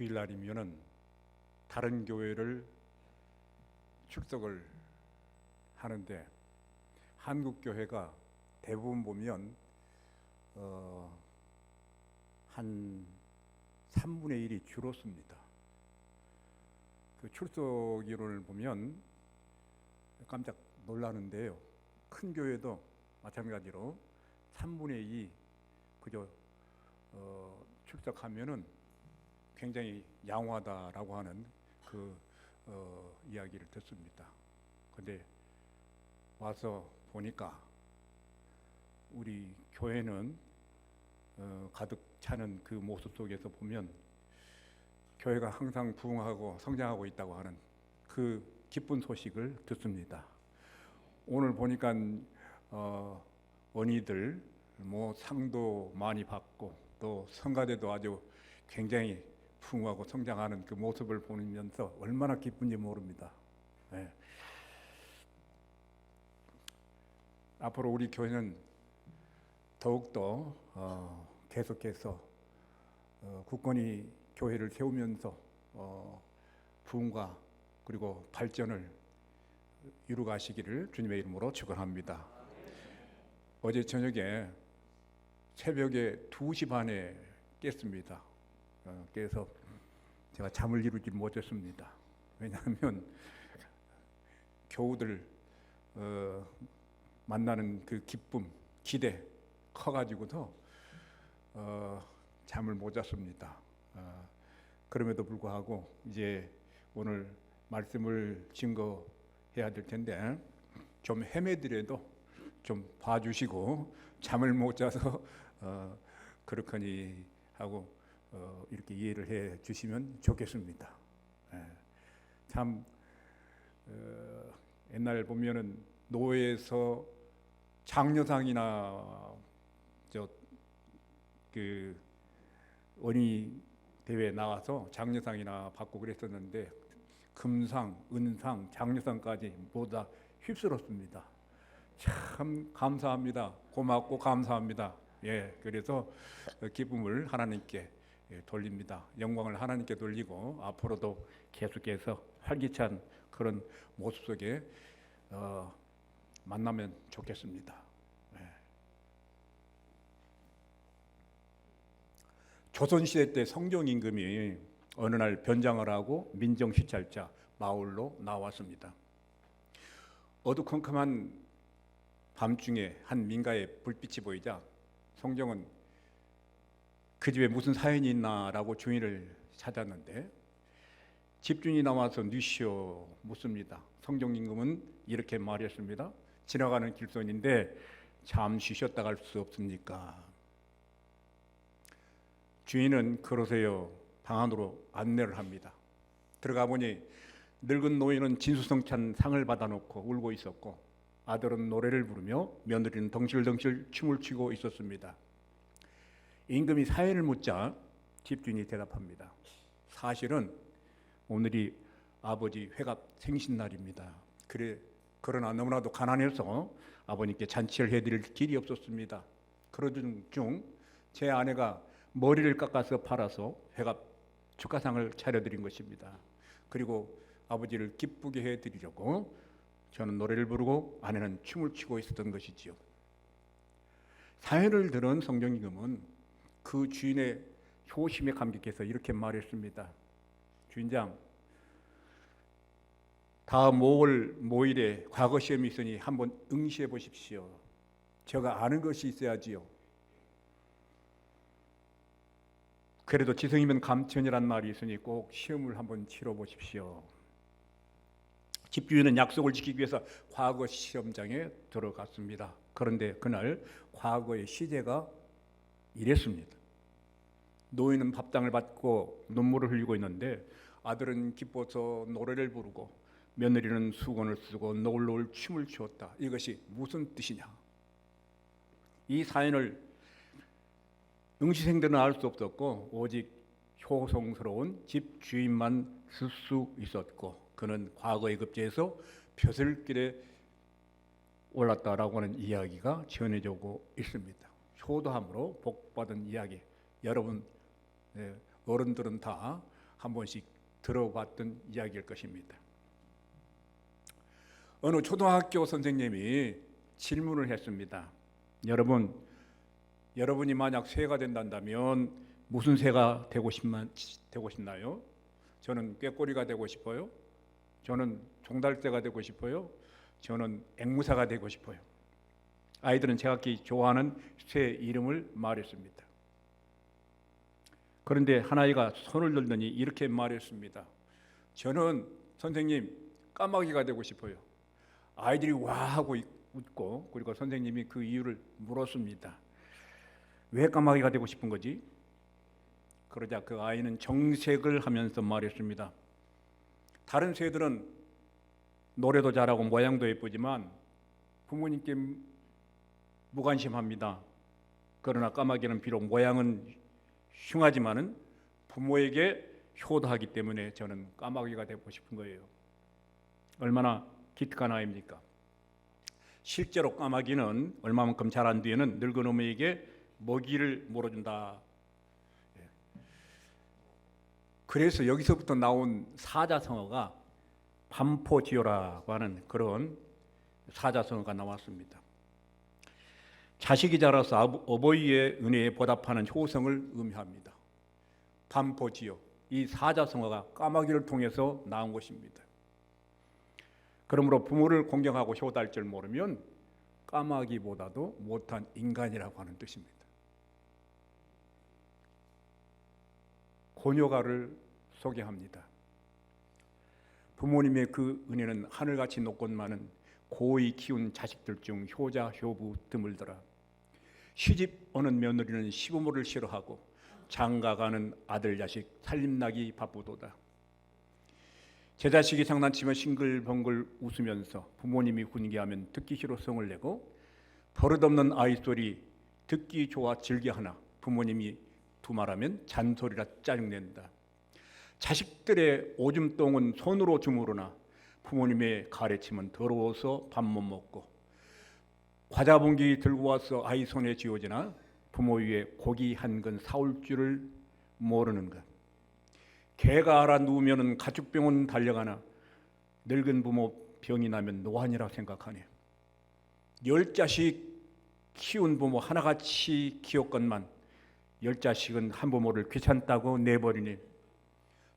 주일날이면은 다른 교회를 출석을 하는데 한국 교회가 대부분 보면 한 3분의 1이 줄었습니다. 그 출석률을 보면 깜짝 놀라는데요. 큰 교회도 마찬가지로 3분의 2 그저 출석하면은 굉장히 양호하다라고 하는 그 이야기를 듣습니다. 근데 와서 보니까 우리 교회는 가득 차는 그 모습 속에서 보면 교회가 항상 부흥하고 성장하고 있다고 하는 그 기쁜 소식을 듣습니다. 오늘 보니까 언니들 상도 많이 받고 또 성가대도 아주 굉장히 풍부하고 성장하는 그 모습을 보면서 얼마나 기쁜지 모릅니다. 네. 앞으로 우리 교회는 더욱더 계속해서 굳건히 교회를 세우면서 부흥과 그리고 발전을 이루가시기를 주님의 이름으로 축원합니다. 어제 저녁에 새벽에 2시 반에 깼습니다. 그래서 제가 잠을 이루지 못했습니다. 왜냐하면 교우들 만나는 그 기쁨, 기대 커가지고서 잠을 못 잤습니다. 그럼에도 불구하고 이제 오늘 말씀을 증거해야 될 텐데 좀 헤매더라도 좀 봐주시고 잠을 못 자서 그렇거니 하고 이렇게 이해를 해 주시면 좋겠습니다. 참 옛날 보면은 노회에서 장려상이나 그 언니 대회 나와서 장려상이나 받고 그랬었는데 금상, 은상, 장려상까지 모두 다 휩쓸었습니다. 참 감사합니다. 고맙고 감사합니다. 그래서 기쁨을 하나님께 돌립니다. 영광을 하나님께 돌리고 앞으로도 계속해서 활기찬 그런 모습 속에 만나면 좋겠습니다. 조선시대 때 성종임금이 어느 날 변장을 하고 민정시찰자 마을로 나왔습니다. 어두컴컴한 밤중에 한 민가에 불빛이 보이자 성종은 그 집에 무슨 사연이 있나라고 주인을 찾았는데 집주인이 나와서 누시오 묻습니다. 성종임금은 이렇게 말했습니다. 지나가는 길손인데 잠시 쉬었다 갈 수 없습니까? 주인은 그러세요. 방 안으로 안내를 합니다. 들어가 보니 늙은 노인은 진수성찬 상을 받아놓고 울고 있었고 아들은 노래를 부르며 며느리는 덩실덩실 춤을 추고 있었습니다. 임금이 사연을 묻자 집주인이 대답합니다. 사실은 오늘이 아버지 회갑 생신날입니다. 그러나 너무나도 가난해서 아버님께 잔치를 해드릴 길이 없었습니다. 그러던 중 제 아내가 머리를 깎아서 팔아서 회갑 축하상을 차려드린 것입니다. 그리고 아버지를 기쁘게 해드리려고 저는 노래를 부르고 아내는 춤을 추고 있었던 것이지요. 사연을 들은 성종임금은 그 주인의 효심에 감격해서 이렇게 말했습니다. 주인장, 다음 5월 모일에 과거 시험이 있으니 한번 응시해 보십시오. 제가 아는 것이 있어야지요. 그래도 지성이면 감천이란 말이 있으니 꼭 시험을 한번 치러 보십시오. 집주인은 약속을 지키기 위해서 과거 시험장에 들어갔습니다. 그런데 그날 과거의 시제가 이랬습니다. 노인은 밥상을 받고 눈물을 흘리고 있는데 아들은 기뻐서 노래를 부르고 며느리는 수건을 쓰고 노을노을 춤을 추었다. 이것이 무슨 뜻이냐? 이 사연을 응시생들은 알 수 없었고 오직 효성스러운 집주인만 쓸 수 있었고 그는 과거의 급제에서 벼슬길에 올랐다라고 하는 이야기가 전해지고 있습니다. 효도함으로 복받은 이야기. 여러분 어른들은 다 한 번씩 들어봤던 이야기일 것입니다. 어느 초등학교 선생님이 질문을 했습니다. 여러분이 만약 새가 된다면 무슨 새가 되고 싶나요? 저는 꾀꼬리가 되고 싶어요. 저는 종달새가 되고 싶어요. 저는 앵무새가 되고 싶어요. 아이들은 제각기 좋아하는 새 이름을 말했습니다. 그런데 한 아이가 손을 들더니 이렇게 말했습니다. 저는 선생님 까마귀가 되고 싶어요. 아이들이 와 하고 웃고, 그리고 선생님이 그 이유를 물었습니다. 왜 까마귀가 되고 싶은 거지? 그러자 그 아이는 정색을 하면서 말했습니다. 다른 새들은 노래도 잘하고 모양도 예쁘지만 부모님께 무관심합니다. 그러나 까마귀는 비록 모양은 흉하지만은 부모에게 효도하기 때문에 저는 까마귀가 되고 싶은 거예요. 얼마나 기특한 아이입니까? 실제로 까마귀는 얼마만큼 자란 뒤에는 늙은 어머니에게 먹이를 물어준다. 그래서 여기서부터 나온 사자성어가 반포지효라고 하는 그런 사자성어가 나왔습니다. 자식이 자라서 어버이의 은혜에 보답하는 효성을 의미합니다. 반포지효, 이 사자성어가 까마귀를 통해서 나온 것입니다. 그러므로 부모를 공경하고 효도할 줄 모르면 까마귀보다도 못한 인간이라고 하는 뜻입니다. 고녀가를 소개합니다. 부모님의 그 은혜는 하늘같이 높건만은 고이 키운 자식들 중 효자 효부 드물더라. 시집 오는 며느리는 시부모를 싫어하고 장가가는 아들 자식 살림나기 바쁘도다. 제 자식이 장난치며 싱글벙글 웃으면서 부모님이 훈계하면 듣기 싫어 성을 내고 버릇없는 아이 소리 듣기 좋아 즐겨하나 부모님이 두말하면 잔소리라 짜증낸다. 자식들의 오줌똥은 손으로 주무르나 부모님의 가래침은 더러워서 밥 못 먹고 과자 봉지 들고 와서 아이 손에 쥐어지나 부모 위에 고기 한 근 사올 줄을 모르는 것. 개가 알아 누우면 가축병원 달려가나 늙은 부모 병이 나면 노안이라 생각하네. 10자식 키운 부모 하나같이 키웠건만 10자식은 한 부모를 귀찮다고 내버리니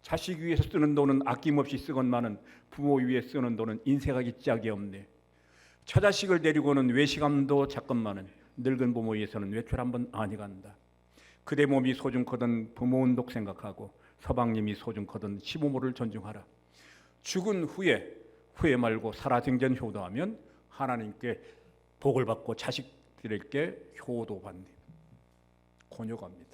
자식 위해서 쓰는 돈은 아낌없이 쓰건만은 부모 위에 쓰는 돈은 인색하기 짝이 없네. 처자식을 데리고는 외식함도 작건만은 늙은 부모 위해서는 외출 한번 아니 간다. 그대 몸이 소중거든 부모 운동 생각하고 서방님이 소중거든 시부모를 존중하라. 죽은 후에 후회 말고 살아생전 효도하면 하나님께 복을 받고 자식들에게 효도받네. 고녀갑니다.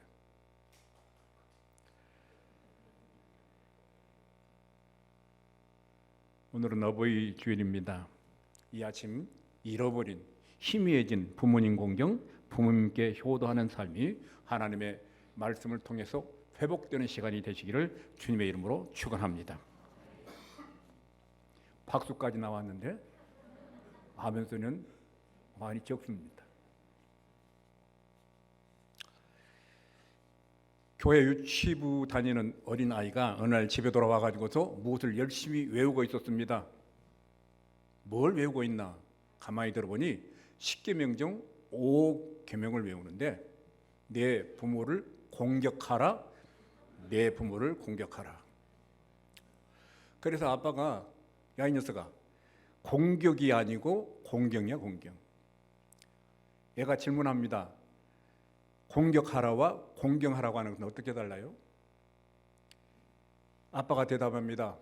오늘은 어버이 주일입니다. 이 아침 잃어버린 희미해진 부모님 공경, 부모님께 효도하는 삶이 하나님의 말씀을 통해서 회복되는 시간이 되시기를 주님의 이름으로 축원합니다. 박수까지 나왔는데 하면서는 많이 적습니다. 교회 유치부 다니는 어린 아이가 어느 날 집에 돌아와 가지고서 무엇을 열심히 외우고 있었습니다. 뭘 외우고 있나? 가만히 들어보니 10계명 중 5계명을 외우는데 내 부모를 공격하라, 내 부모를 공격하라. 그래서 아빠가 야 이 녀석아, 공격이 아니고 공경이야 공경. 얘가 질문합니다. 공격하라와 공경하라고 하는 것은 어떻게 달라요? 아빠가 대답합니다.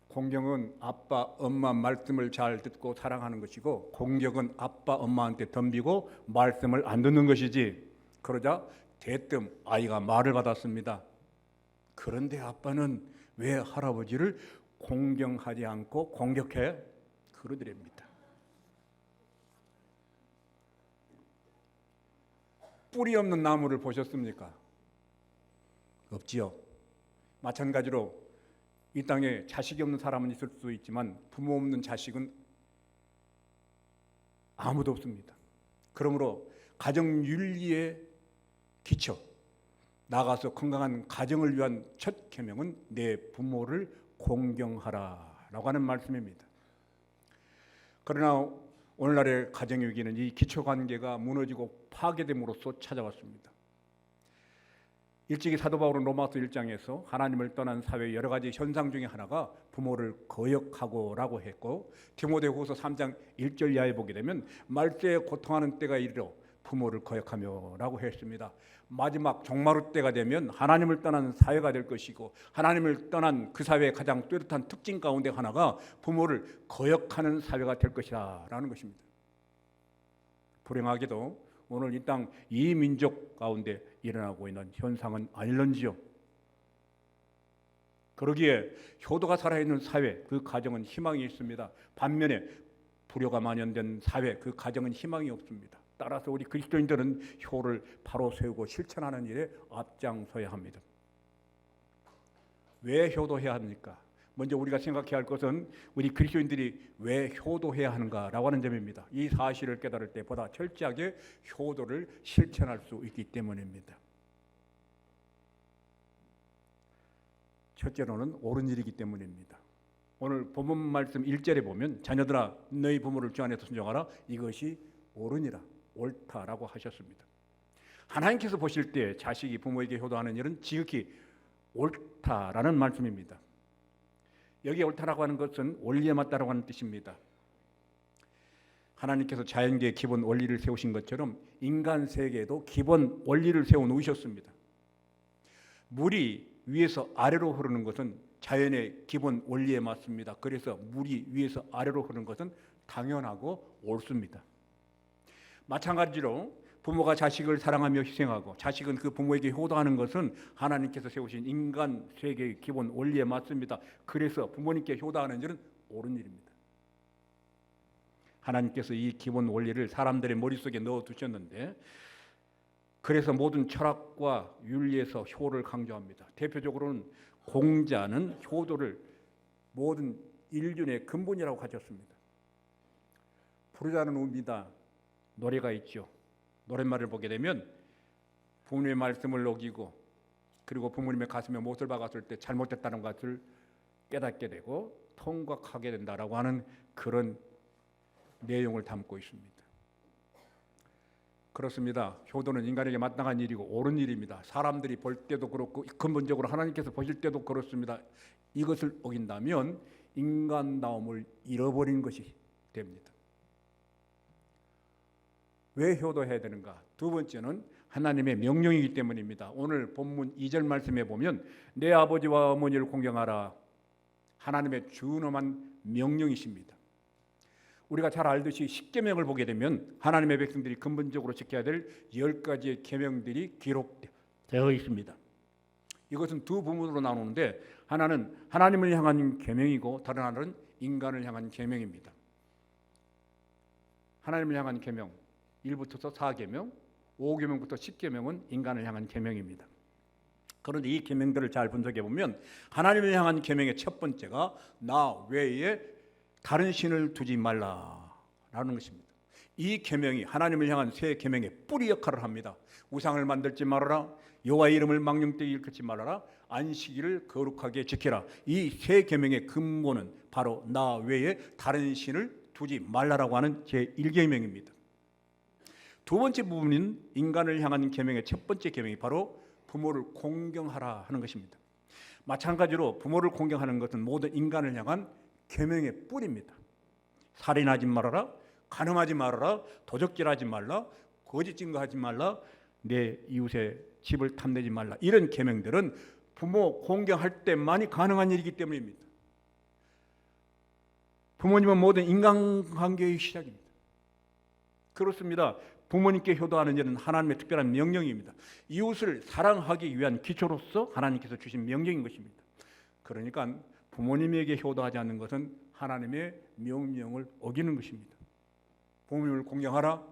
공경은 아빠, 엄마 말씀을 잘 듣고 사랑하는 것이고 공격은 아빠, 엄마한테 덤비고 말씀을 안 듣는 것이지. 그러자 대뜸 아이가 말을 받았습니다. 그런데 아빠는 왜 할아버지를 공경하지 않고 공격해? 그러더랍니다. 뿌리 없는 나무를 보셨습니까? 없지요. 마찬가지로 이 땅에 자식이 없는 사람은 있을 수 있지만 부모 없는 자식은 아무도 없습니다. 그러므로 가정윤리의 기초, 나가서 건강한 가정을 위한 첫 계명은 내 부모를 공경하라라고 하는 말씀입니다. 그러나 오늘날의 가정의 위기는 이 기초관계가 무너지고 파괴됨으로써 찾아왔습니다. 일찍이 사도 바울은 로마서 1장에서 하나님을 떠난 사회의 여러 가지 현상 중에 하나가 부모를 거역하고라고 했고, 디모데후서 3장 1절 이하에 보게 되면 말세에 고통하는 때가 이르러 부모를 거역하며라고 했습니다. 마지막 종말의 때가 되면 하나님을 떠난 사회가 될 것이고, 하나님을 떠난 그 사회의 가장 뚜렷한 특징 가운데 하나가 부모를 거역하는 사회가 될 것이다 라는 것입니다. 불행하게도 오늘 이 땅 이 민족 가운데 일어나고 있는 현상은 아닐런지요. 그러기에 효도가 살아있는 사회, 그 가정은 희망이 있습니다. 반면에 불효가 만연된 사회, 그 가정은 희망이 없습니다. 따라서 우리 그리스도인들은 효를 바로 세우고 실천하는 일에 앞장서야 합니다. 왜 효도해야 합니까? 먼저 우리가 생각해야 할 것은 우리 그리스도인들이 왜 효도해야 하는가라고 하는 점입니다. 이 사실을 깨달을 때 보다 철저하게 효도를 실천할 수 있기 때문입니다. 첫째로는 옳은 일이기 때문입니다. 오늘 본문 말씀 1절에 보면 자녀들아 너희 부모를 주 안에서 순종하라, 이것이 옳으니라, 옳다라고 하셨습니다. 하나님께서 보실 때 자식이 부모에게 효도하는 일은 지극히 옳다라는 말씀입니다. 여기 옳다라고 하는 것은 원리에 맞다라고 하는 뜻입니다. 하나님께서 자연계의 기본 원리를 세우신 것처럼 인간 세계에도 기본 원리를 세워 놓으셨습니다. 물이 위에서 아래로 흐르는 것은 자연의 기본 원리에 맞습니다. 그래서 물이 위에서 아래로 흐르는 것은 당연하고 옳습니다. 마찬가지로 부모가 자식을 사랑하며 희생하고 자식은 그 부모에게 효도하는 것은 하나님께서 세우신 인간 세계의 기본 원리에 맞습니다. 그래서 부모님께 효도하는 일은 옳은 일입니다. 하나님께서 이 기본 원리를 사람들의 머릿속에 넣어두셨는데, 그래서 모든 철학과 윤리에서 효를 강조합니다. 대표적으로는 공자는 효도를 모든 인륜의 근본이라고 가졌습니다. 부르자는 의미다 노래가 있죠. 노랫말을 보게 되면 부모님의 말씀을 어기고 그리고 부모님의 가슴에 못을 박았을 때 잘못됐다는 것을 깨닫게 되고 통각하게 된다라고 하는 그런 내용을 담고 있습니다. 그렇습니다. 효도는 인간에게 마땅한 일이고 옳은 일입니다. 사람들이 볼 때도 그렇고 근본적으로 하나님께서 보실 때도 그렇습니다. 이것을 어긴다면 인간다움을 잃어버린 것이 됩니다. 왜 효도해야 되는가? 두 번째는 하나님의 명령이기 때문입니다. 오늘 본문 2절 말씀에 보면 내 아버지와 어머니를 공경하라, 하나님의 준엄한 명령이십니다. 우리가 잘 알듯이 십계명을 보게 되면 하나님의 백성들이 근본적으로 지켜야 될 10가지의 계명들이 기록되어 있습니다. 이것은 두 부분으로 나누는데 하나는 하나님을 향한 계명이고 다른 하나는 인간을 향한 계명입니다. 하나님을 향한 계명 1부터 4계명, 5계명부터 10계명은 인간을 향한 계명입니다. 그런데 이 계명들을 잘 분석해 보면 하나님을 향한 계명의 첫 번째가 나 외에 다른 신을 두지 말라라는 것입니다. 이 계명이 하나님을 향한 세 계명의 뿌리 역할을 합니다. 우상을 만들지 말아라, 여호와의 이름을 망령되이 일컫지 말아라, 안식일을 거룩하게 지켜라. 이 세 계명의 근본은 바로 나 외에 다른 신을 두지 말라라고 하는 제1계명입니다. 두 번째 부분인 인간을 향한 계명의 첫 번째 계명이 바로 부모를 공경하라 하는 것입니다. 마찬가지로 부모를 공경하는 것은 모든 인간을 향한 계명의 뿌리입니다. 살인하지 말아라, 간음하지 말아라, 도적질하지 말라, 거짓 증거하지 말라, 내 이웃의 집을 탐내지 말라. 이런 계명들은 부모 공경할 때만이 가능한 일이기 때문입니다. 부모님은 모든 인간관계의 시작입니다. 그렇습니다. 부모님께 효도하는 일은 하나님의 특별한 명령입니다. 이웃을 사랑하기 위한 기초로서 하나님께서 주신 명령인 것입니다. 그러니까 부모님에게 효도하지 않는 것은 하나님의 명령을 어기는 것입니다. 부모님을 공경하라,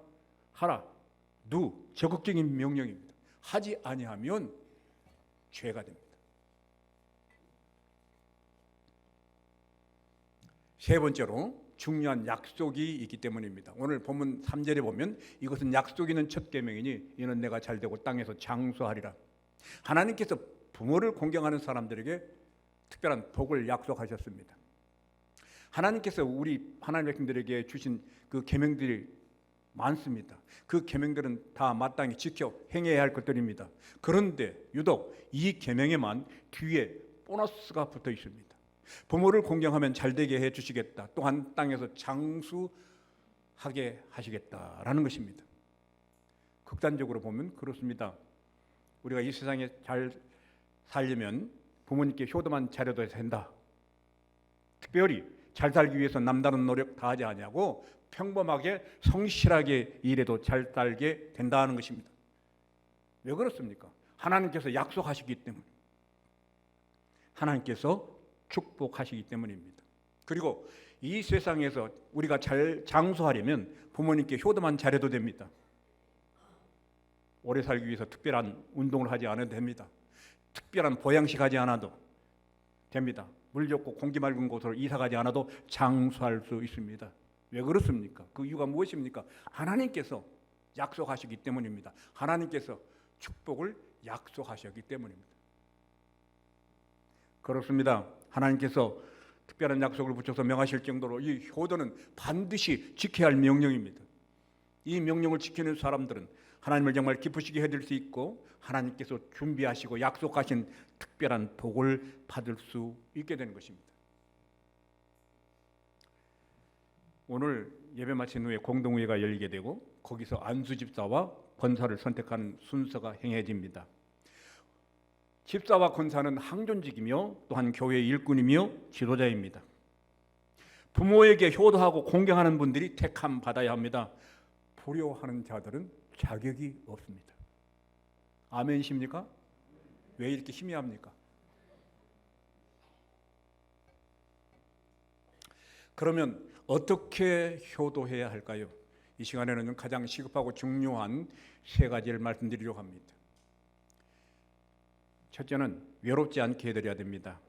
하라, 적극적인 명령입니다. 하지 아니하면 죄가 됩니다. 세 번째로 중요한 약속이 있기 때문입니다. 오늘 본문 3절에 보면 이것은 약속이 있는 첫 계명이니 이는 내가 잘되고 땅에서 장수하리라. 하나님께서 부모를 공경하는 사람들에게 특별한 복을 약속하셨습니다. 하나님께서 우리 하나님의 백성들에게 주신 그 계명들이 많습니다. 그 계명들은 다 마땅히 지켜 행해야 할 것들입니다. 그런데 유독 이 계명에만 뒤에 보너스가 붙어 있습니다. 부모를 공경하면 잘되게 해주시겠다. 또한 땅에서 장수하게 하시겠다라는 것입니다. 극단적으로 보면 그렇습니다. 우리가 이 세상에 잘 살려면 부모님께 효도만 잘해도 된다. 특별히 잘 살기 위해서 남다른 노력 다 하지 않냐고 평범하게 성실하게 일해도 잘 살게 된다는 것입니다. 왜 그렇습니까? 하나님께서 약속하시기 때문에, 하나님께서 축복하시기 때문입니다. 그리고 이 세상에서 우리가 잘 장수하려면 부모님께 효도만 잘해도 됩니다. 오래 살기 위해서 특별한 운동을 하지 않아도 됩니다. 특별한 보양식 하지 않아도 됩니다. 물 좋고 공기 맑은 곳으로 이사 가지 않아도 장수할 수 있습니다. 왜 그렇습니까? 그 이유가 무엇입니까? 하나님께서 약속하시기 때문입니다. 하나님께서 축복을 약속하셨기 때문입니다. 그렇습니다. 하나님께서 특별한 약속을 붙여서 명하실 정도로 이 효도는 반드시 지켜야 할 명령입니다. 이 명령을 지키는 사람들은 하나님을 정말 기쁘시게 해드릴 수 있고 하나님께서 준비하시고 약속하신 특별한 복을 받을 수 있게 되는 것입니다. 오늘 예배 마친 후에 공동회의가 열리게 되고 거기서 안수 집사와 권사를 선택하는 순서가 행해집니다. 집사와 권사는 항존직이며 또한 교회의 일꾼이며 지도자입니다. 부모에게 효도하고 공경하는 분들이 택함 받아야 합니다. 불효하는 자들은 자격이 없습니다. 아멘이십니까? 왜 이렇게 희미합니까? 그러면 어떻게 효도해야 할까요? 이 시간에는 가장 시급하고 중요한 세 가지를 말씀드리려고 합니다. 첫째는 외롭지 않게 해드려야 됩니다.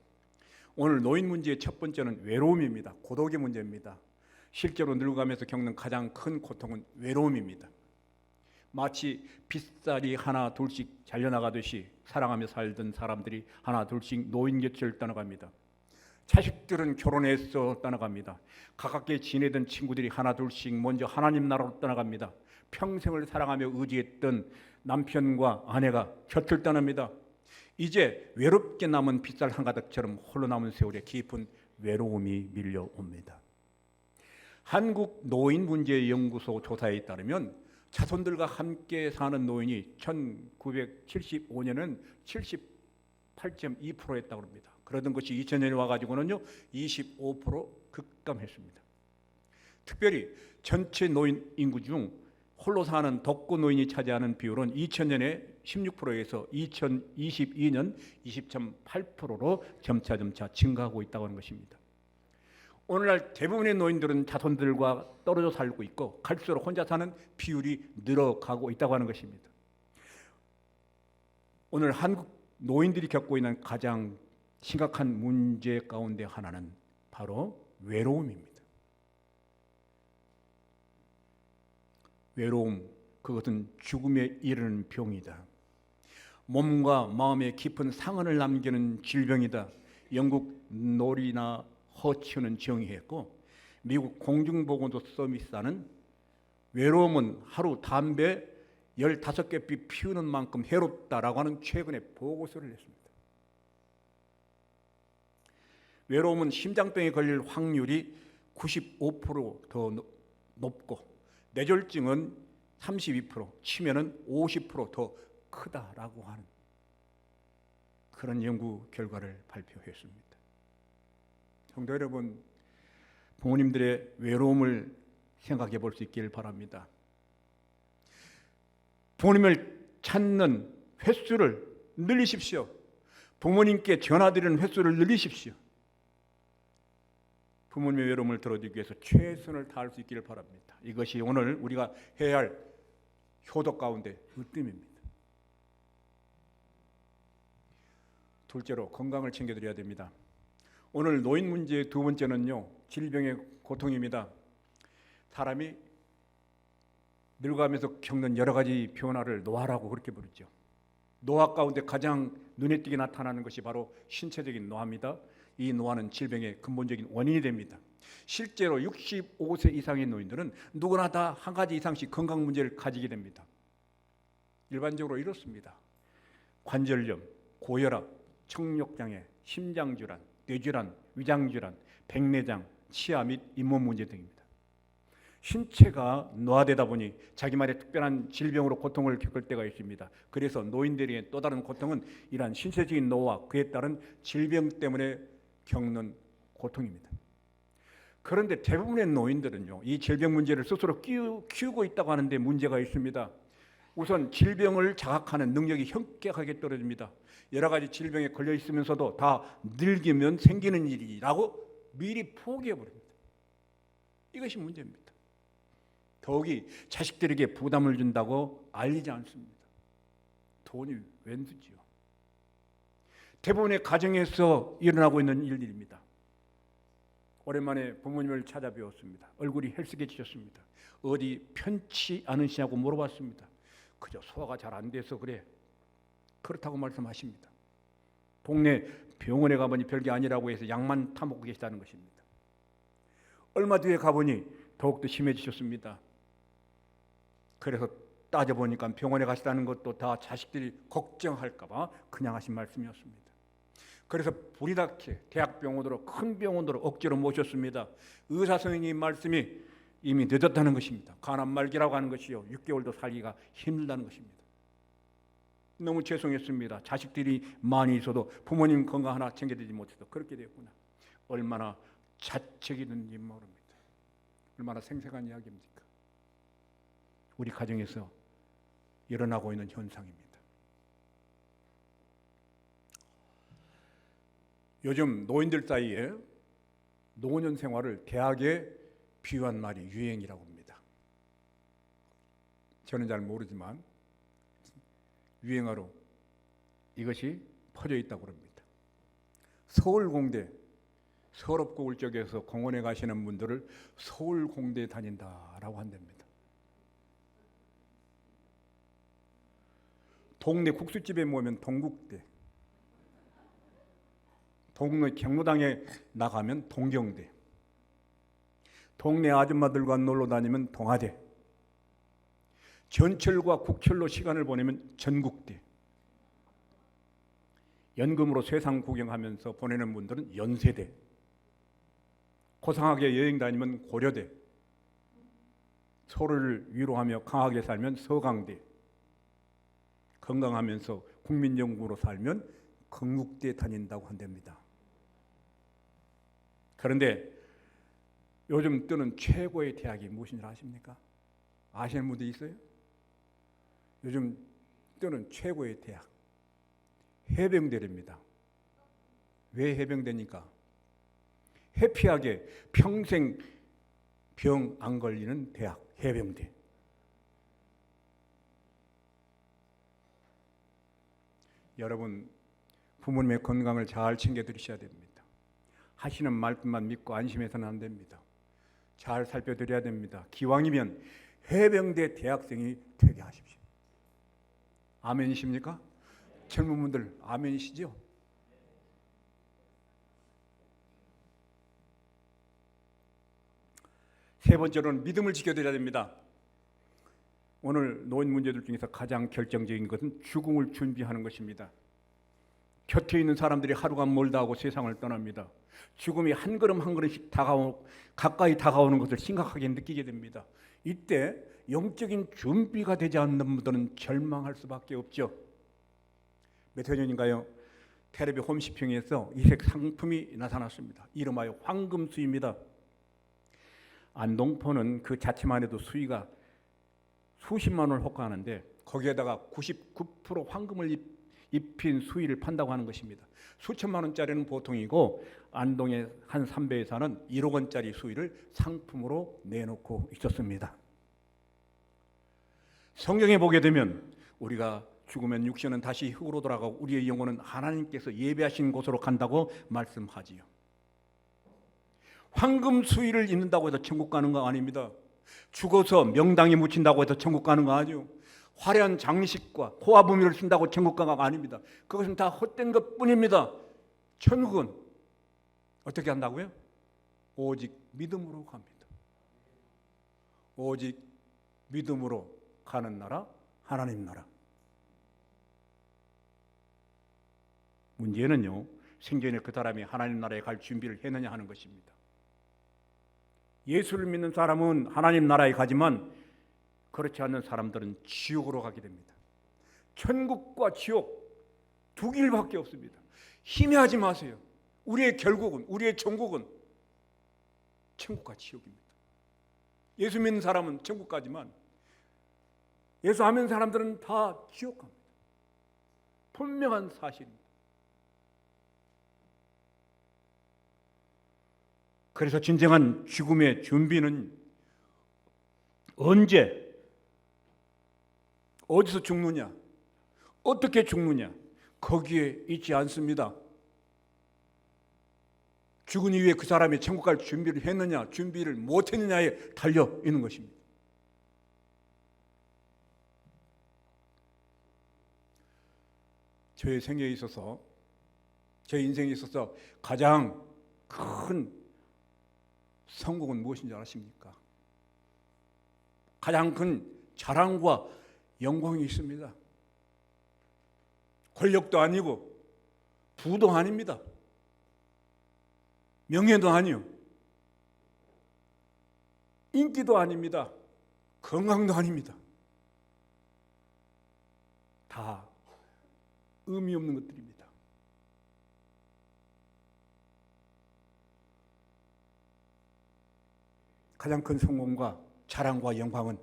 오늘 노인 문제의 첫 번째는 외로움입니다. 고독의 문제입니다. 실제로 늙어가면서 겪는 가장 큰 고통은 외로움입니다. 마치 빗살이 하나 둘씩 잘려나가듯이 사랑하며 살던 사람들이 하나 둘씩 노인 곁을 떠나갑니다. 자식들은 결혼해서 떠나갑니다. 가깝게 지내던 친구들이 하나 둘씩 먼저 하나님 나라로 떠나갑니다. 평생을 사랑하며 의지했던 남편과 아내가 곁을 떠납니다. 이제 외롭게 남은 빗살 한가닥처럼 홀로 남은 세월에 깊은 외로움이 밀려옵니다. 한국노인문제연구소 조사에 따르면 자손들과 함께 사는 노인이 1975년은 78.2%였다고 합니다. 그러던 것이 2000년에 와가지고는요 25% 급감했습니다. 특별히 전체 노인 인구 중 홀로 사는 독거 노인이 차지하는 비율은 2000년에 16%에서 2022년 20.8%로 점차 증가하고 있다고 하는 것입니다. 오늘날 대부분의 노인들은 자손들과 떨어져 살고 있고 갈수록 혼자 사는 비율이 늘어가고 있다고 하는 것입니다. 오늘 한국 노인들이 겪고 있는 가장 심각한 문제 가운데 하나는 바로 외로움입니다. 외로움, 그것은 죽음에 이르는 병이다. 몸과 마음에 깊은 상흔을 남기는 질병이다. 영국 노리나 허츠는 정의했고 미국 공중보건소 서밋사는 외로움은 하루 담배 15개 피 피우는 만큼 해롭다라고 하는 최근의 보고서를 냈습니다. 외로움은 심장병에 걸릴 확률이 95% 더 높고 뇌졸중은 32%, 치매는 50% 더 크다라고 하는 그런 연구 결과를 발표했습니다. 성도 여러분, 부모님들의 외로움을 생각해 볼 수 있기를 바랍니다. 부모님을 찾는 횟수를 늘리십시오. 부모님께 전화드리는 횟수를 늘리십시오. 부모님의 외로움을 덜어주기 위해서 최선을 다할 수 있기를 바랍니다. 이것이 오늘 우리가 해야 할 효도 가운데 으뜸입니다. 둘째로 건강을 챙겨드려야 됩니다. 오늘 노인 문제의 두 번째는요, 질병의 고통입니다. 사람이 늙어가면서 겪는 여러 가지 변화를 노화라고 그렇게 부르죠. 노화 가운데 가장 눈에 띄게 나타나는 것이 바로 신체적인 노화입니다. 이 노화는 질병의 근본적인 원인이 됩니다. 실제로 65세 이상의 노인들은 누구나 다 한 가지 이상씩 건강 문제를 가지게 됩니다. 일반적으로 이렇습니다. 관절염, 고혈압, 청력장애, 심장질환, 뇌질환, 위장질환, 백내장, 치아 및 잇몸 문제 등입니다. 신체가 노화되다 보니 자기만의 특별한 질병으로 고통을 겪을 때가 있습니다. 그래서 노인들에게 또 다른 고통은 이러한 신체적인 노화, 그에 따른 질병 때문에 겪는 고통입니다. 그런데 대부분의 노인들은요, 이 질병 문제를 스스로 키우고 있다고 하는데 문제가 있습니다. 우선 질병을 자각하는 능력이 현격하게 떨어집니다. 여러 가지 질병에 걸려 있으면서도 다 늙으면 생기는 일이라고 미리 포기해버립니다. 이것이 문제입니다. 더욱이 자식들에게 부담을 준다고 알리지 않습니다. 돈이 웬수지요. 대부분의 가정에서 일어나고 있는 일들입니다. 오랜만에 부모님을 찾아뵈었습니다. 얼굴이 헬쓱해지셨습니다. 어디 편치 않으시냐고 물어봤습니다. 그저 소화가 잘 안 돼서 그래. 그렇다고 말씀하십니다. 동네 병원에 가보니 별게 아니라고 해서 약만 타먹고 계시다는 것입니다. 얼마 뒤에 가보니 더욱더 심해지셨습니다. 그래서 따져보니까 병원에 가시다는 것도 다 자식들이 걱정할까 봐 그냥 하신 말씀이었습니다. 그래서 불이 나게 대학병원으로, 큰 병원으로 억지로 모셨습니다. 의사 선생님 말씀이 이미 늦었다는 것입니다. 간암 말기라고 하는 것이요, 6개월도 살기가 힘들다는 것입니다. 너무 죄송했습니다. 자식들이 많이 있어도 부모님 건강 하나 챙겨드리지 못해서 그렇게 되었구나. 얼마나 자책이 있는지 모릅니다. 얼마나 생생한 이야기입니까? 우리 가정에서 일어나고 있는 현상입니다. 요즘 노인들 사이에 노년 생활을 대학에 비유한 말이 유행이라고 합니다. 저는 잘 모르지만 유행어로 이것이 퍼져 있다고 합니다. 서울공대, 서럽고 울적해서 공원에 가시는 분들을 서울공대에 다닌다라고 한답니다. 동네 국수집에 모이면 동국대, 동네 경로당에 나가면 동경대, 동네 아줌마들과 놀러 다니면 동아대, 전철과 국철로 시간을 보내면 전국대, 연금으로 세상 구경하면서 보내는 분들은 연세대, 고상하게 여행 다니면 고려대, 서로를 위로하며 강하게 살면 서강대, 건강하면서 국민연구로 살면 건국대 다닌다고 한답니다. 그런데 요즘 뜨는 최고의 대학이 무엇인 줄 아십니까? 아시는 분들 있어요? 요즘 뜨는 최고의 대학 해병대랍니다. 왜 해병대니까? 해피하게 평생 병 안 걸리는 대학 해병대. 여러분, 부모님의 건강을 잘 챙겨드리셔야 됩니다. 하시는 말씀만 믿고 안심해서는 안 됩니다. 잘 살펴드려야 됩니다. 기왕이면 해병대 대학생이 되게 하십시오. 아멘이십니까? 젊은 분들 아멘이시죠? 세 번째로는 믿음을 지켜드려야 됩니다. 오늘 노인 문제들 중에서 가장 결정적인 것은 죽음을 준비하는 것입니다. 곁에 있는 사람들이 하루가 멀다 하고 세상을 떠납니다. 죽음이 한 걸음 한 걸음씩 가까이 다가오는 것을 심각하게 느끼게 됩니다. 이때 영적인 준비가 되지 않는 분들은 절망할 수밖에 없죠. 몇 해 전인가요? 텔레비 홈쇼핑에서 이색 상품이 나타났습니다. 이름하여 황금수입니다. 안동포는 그 자체만 해도 수위가 수십만 원을 호가하는데 거기에다가 99% 황금을 입힌 수위를 판다고 하는 것입니다. 수천만 원짜리는 보통이고 안동의 한 삼배에서는 1억 원짜리 수위를 상품으로 내놓고 있었습니다. 성경에 보게 되면 우리가 죽으면 육신은 다시 흙으로 돌아가고 우리의 영혼은 하나님께서 예배하신 곳으로 간다고 말씀하지요. 황금 수위를 입는다고 해서 천국 가는 거 아닙니다. 죽어서 명당에 묻힌다고 해서 천국 가는 거 아니요. 화려한 장식과 호화부미를 쓴다고 천국 가가 아닙니다. 그것은 다 헛된 것뿐입니다. 천국은 어떻게 한다고요? 오직 믿음으로 갑니다. 오직 믿음으로 가는 나라, 하나님 나라. 문제는요, 생전에 그 사람이 하나님 나라에 갈 준비를 했느냐 하는 것입니다. 예수를 믿는 사람은 하나님 나라에 가지만 그렇지 않는 사람들은 지옥으로 가게 됩니다. 천국과 지옥 두 길밖에 없습니다. 희미하지 마세요. 우리의 결국은, 우리의 천국은 천국과 지옥입니다. 예수 믿는 사람은 천국 가지만 예수 안 믿는 사람들은 다 지옥 갑니다. 분명한 사실입니다. 그래서 진정한 죽음의 준비는 언제, 어디서 죽느냐, 어떻게 죽느냐, 거기에 있지 않습니다. 죽은 이후에 그 사람이 천국 갈 준비를 했느냐, 준비를 못했느냐에 달려 있는 것입니다. 저의 생애에 있어서, 제 인생에 있어서 가장 큰 성공은 무엇인지 아십니까? 가장 큰 자랑과 영광이 있습니다. 권력도 아니고 부도 아닙니다. 명예도 아니요. 인기도 아닙니다. 건강도 아닙니다. 다 의미 없는 것들입니다. 가장 큰 성공과 자랑과 영광은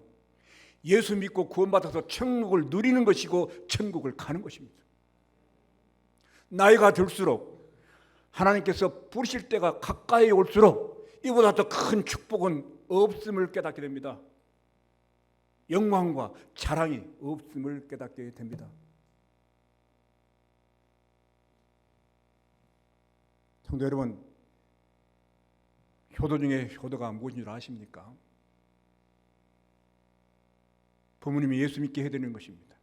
예수 믿고 구원받아서 천국을 누리는 것이고 천국을 가는 것입니다. 나이가 들수록 하나님께서 부르실 때가 가까이 올수록 이보다 더 큰 축복은 없음을 깨닫게 됩니다. 영광과 자랑이 없음을 깨닫게 됩니다. 성도 여러분, 효도 중에 효도가 무엇인 줄 아십니까? 부모님이 예수 믿게 해드리는 것입니다.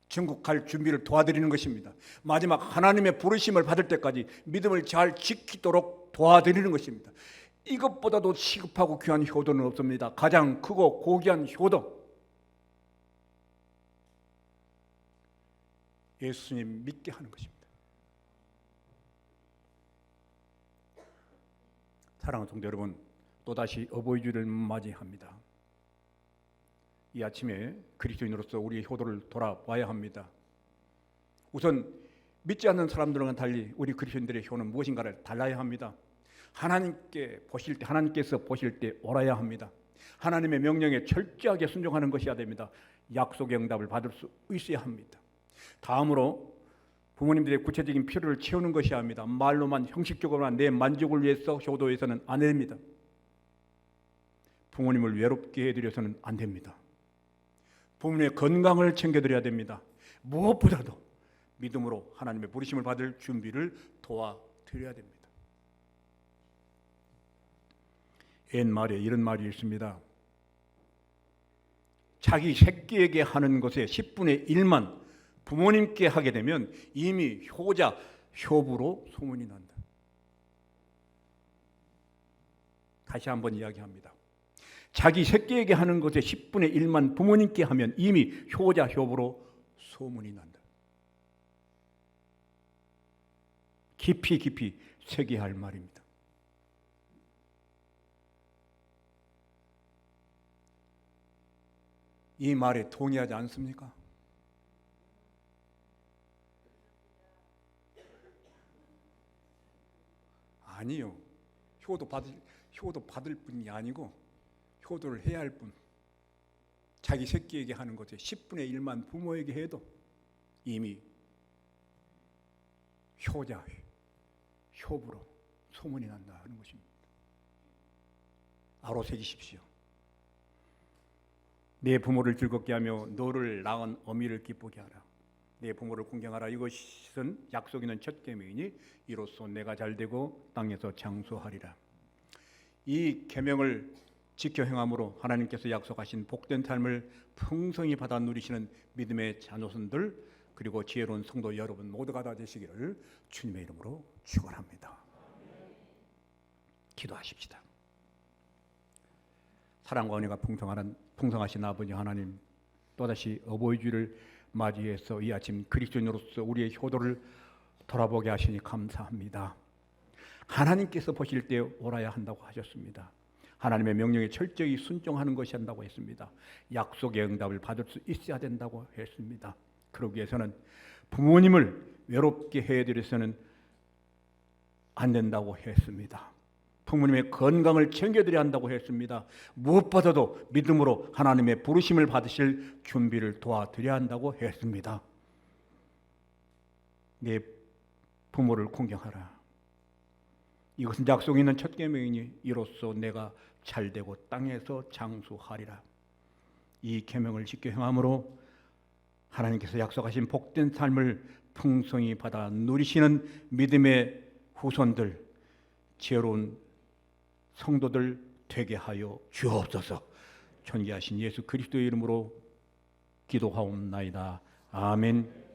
천국 갈 준비를 도와드리는 것입니다. 마지막 하나님의 부르심을 받을 때까지 믿음을 잘 지키도록 도와드리는 것입니다. 이것보다도 시급하고 귀한 효도는 없습니다. 가장 크고 고귀한 효도, 예수님 믿게 하는 것입니다. 사랑하는 성도 여러분, 또다시 어버이 주일을 맞이합니다. 이 아침에 그리스도인으로서 우리의 효도를 돌아봐야 합니다. 우선 믿지 않는 사람들과는 달리 우리 그리스도인들의 효는 무엇인가를 달라야 합니다. 하나님께서 보실 때 옳아야 합니다. 하나님의 명령에 철저하게 순종하는 것이어야 됩니다. 약속의 응답을 받을 수 있어야 합니다. 다음으로 부모님들의 구체적인 필요를 채우는 것이어야 합니다. 말로만 형식적으로만 내 만족을 위해서 효도해서는 안 됩니다. 부모님을 외롭게 해드려서는 안 됩니다. 부모님의 건강을 챙겨드려야 됩니다. 무엇보다도 믿음으로 하나님의 부르심을 받을 준비를 도와드려야 됩니다. 옛말에 이런 말이 있습니다. 자기 새끼에게 하는 것의 10분의 1만 부모님께 하게 되면 이미 효자, 효부로 소문이 난다. 다시 한번 이야기합니다. 자기 새끼에게 하는 것의 10분의 1만 부모님께 하면 이미 효자, 효부로 소문이 난다. 깊이 새겨야 할 말입니다. 이 말에 동의하지 않습니까? 아니요. 효도 받을 뿐이 아니고 효도를 해야 할 뿐. 자기 새끼에게 하는 것의 10분의 1만 부모에게 해도 이미 효자, 효부로 소문이 난다 하는 것입니다. 알아채기십시오. 내 부모를 즐겁게 하며 너를 낳은 어미를 기쁘게 하라. 내 부모를 공경하라. 이것은 약속 있는 첫 계명이니 이로써 내가 잘되고 땅에서 장수하리라. 이 계명을 지켜 행함으로 하나님께서 약속하신 복된 삶을 풍성히 받아 누리시는 믿음의 자녀손들, 그리고 지혜로운 성도 여러분 모두가 다 되시기를 주님의 이름으로 축원합니다. 기도하십시다. 사랑과 은혜가 풍성하신 아버지 하나님, 또다시 어버이 주를 맞이해서 이 아침 그리스도인으로서 우리의 효도를 돌아보게 하시니 감사합니다. 하나님께서 보실 때 옳아야 한다고 하셨습니다. 하나님의 명령에 철저히 순종하는 것이 한다고 했습니다. 약속의 응답을 받을 수 있어야 된다고 했습니다. 그러기 위해서는 부모님을 외롭게 해드려서는 안 된다고 했습니다. 부모님의 건강을 챙겨드려야 한다고 했습니다. 무엇보다도 믿음으로 하나님의 부르심을 받으실 준비를 도와드려야 한다고 했습니다. 내 부모를 공경하라. 이것은 약속이 있는 첫 계명이니 이로써 내가 잘되고 땅에서 장수하리라. 이 계명을 지켜 행함으로 하나님께서 약속하신 복된 삶을 풍성히 받아 누리시는 믿음의 후손들, 지혜로운 성도들 되게 하여 주옵소서. 존귀하신 예수 그리스도의 이름으로 기도하옵나이다. 아멘.